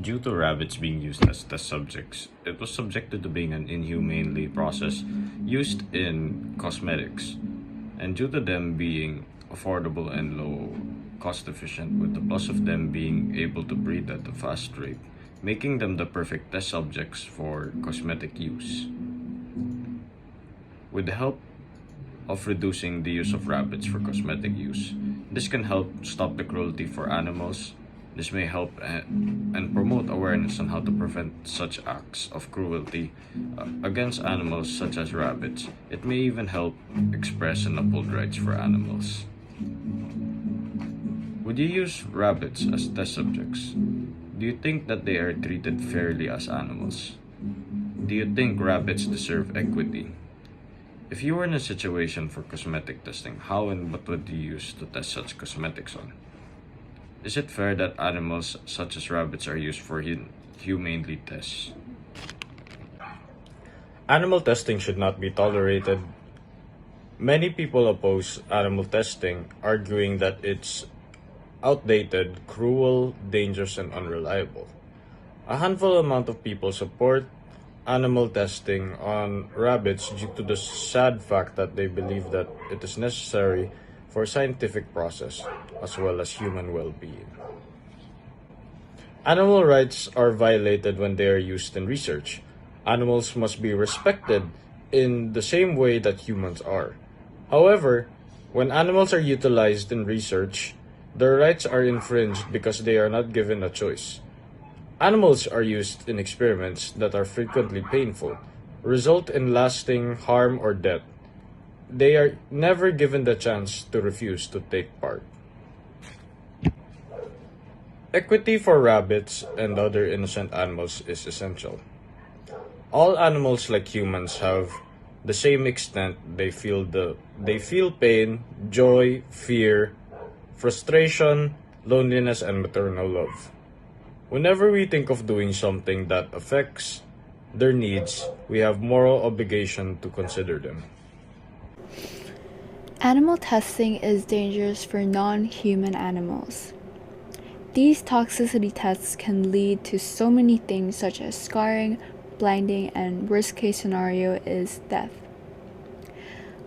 Due to rabbits being used as test subjects, it was subjected to being an inhumanely process used in cosmetics. And due to them being affordable and low cost efficient, with the plus of them being able to breed at a fast rate, making them the perfect test subjects for cosmetic use. With the help of reducing the use of rabbits for cosmetic use, this can help stop the cruelty for animals. This may help and promote awareness on how to prevent such acts of cruelty against animals such as rabbits. It may even help express and uphold rights for animals. Would you use rabbits as test subjects? Do you think that they are treated fairly as animals? Do you think rabbits deserve equity? If you were in a situation for cosmetic testing, how and what would you use to test such cosmetics on? Is it fair that animals such as rabbits are used for humanely tests? Animal testing should not be tolerated. Many people oppose animal testing, arguing that it's outdated, cruel, dangerous, and unreliable. A handful amount of people support animal testing on rabbits due to the sad fact that they believe that it is necessary for scientific process as well as human well-being. Animal rights are violated when they are used in research. Animals must be respected in the same way that humans are. However, when animals are utilized in research, their rights are infringed because they are not given a choice. Animals are used in experiments that are frequently painful, result in lasting harm or death. They are never given the chance to refuse to take part. Equity for rabbits and other innocent animals is essential. All animals, like humans, have the same extent they feel pain, joy, fear, frustration, loneliness, and maternal love. Whenever we think of doing something that affects their needs, we have moral obligation to consider them. Animal testing is dangerous for non-human animals. These toxicity tests can lead to so many things such as scarring, blinding, and worst case scenario is death.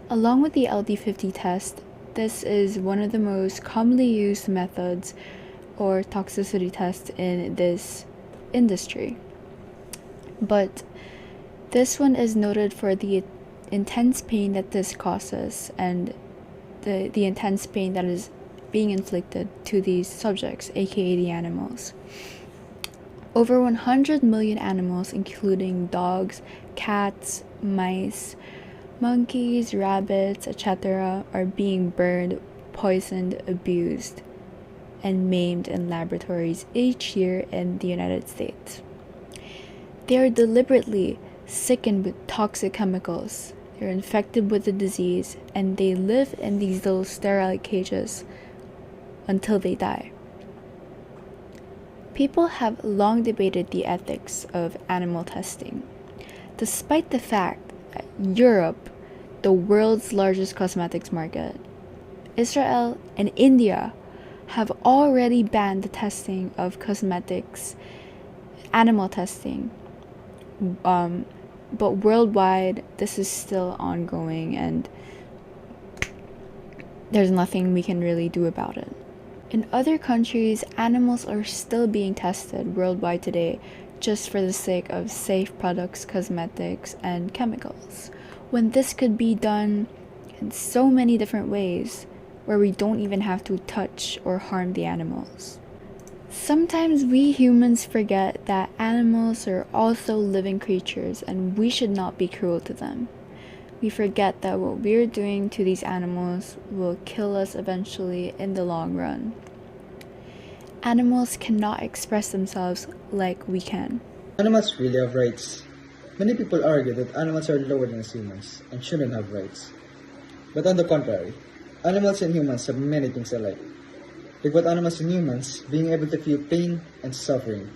Along with the LD50 test, this is one of the most commonly used methods or toxicity tests in this industry. But this one is noted for the intense pain that this causes and the intense pain that is being inflicted to these subjects, aka the animals. Over 100 million animals, including dogs, cats, mice, monkeys, rabbits, etc., are being burned, poisoned, abused, and maimed in laboratories each year in the United States. They are deliberately sickened with toxic chemicals. They're infected with the disease, and they live in these little sterile cages until they die. People have long debated the ethics of animal testing, despite the fact that Europe, the world's largest cosmetics market, Israel, and India have already banned the testing of cosmetics, animal testing. But worldwide, this is still ongoing, and there's nothing we can really do about it. In other countries, animals are still being tested worldwide today just for the sake of safe products, cosmetics, and chemicals, when this could be done in so many different ways where we don't even have to touch or harm the animals. Sometimes we humans forget that animals are also living creatures and we should not be cruel to them. We forget that what we're doing to these animals will kill us eventually in the long run. Animals cannot express themselves like we can. Animals really have rights. Many people argue that animals are lower than humans and shouldn't have rights. But on the contrary, animals and humans have many things alike. Like what animals and humans being able to feel pain and suffering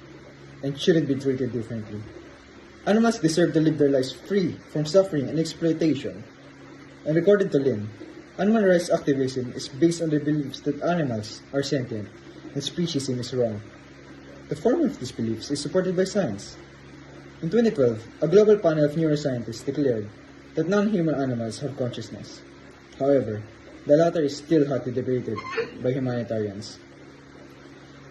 and shouldn't be treated differently. Animals deserve to live their lives free from suffering and exploitation. And according to Lin, animal rights activism is based on the beliefs that animals are sentient and speciesism is wrong. The form of these beliefs is supported by science. In 2012, a global panel of neuroscientists declared that non-human animals have consciousness. However, the latter is still hotly debated by humanitarians.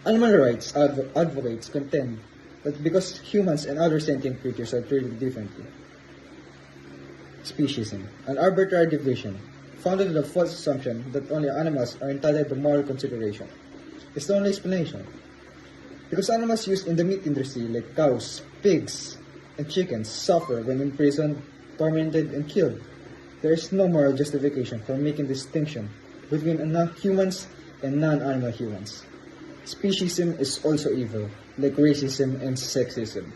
Animal rights advocates contend that because humans and other sentient creatures are treated differently, speciesism, an arbitrary division founded on the false assumption that only animals are entitled to moral consideration, is the only explanation. Because animals used in the meat industry like cows, pigs, and chickens suffer when imprisoned, tormented, and killed, there is no moral justification for making distinction between humans and non-animal humans. Speciesism is also evil, like racism and sexism.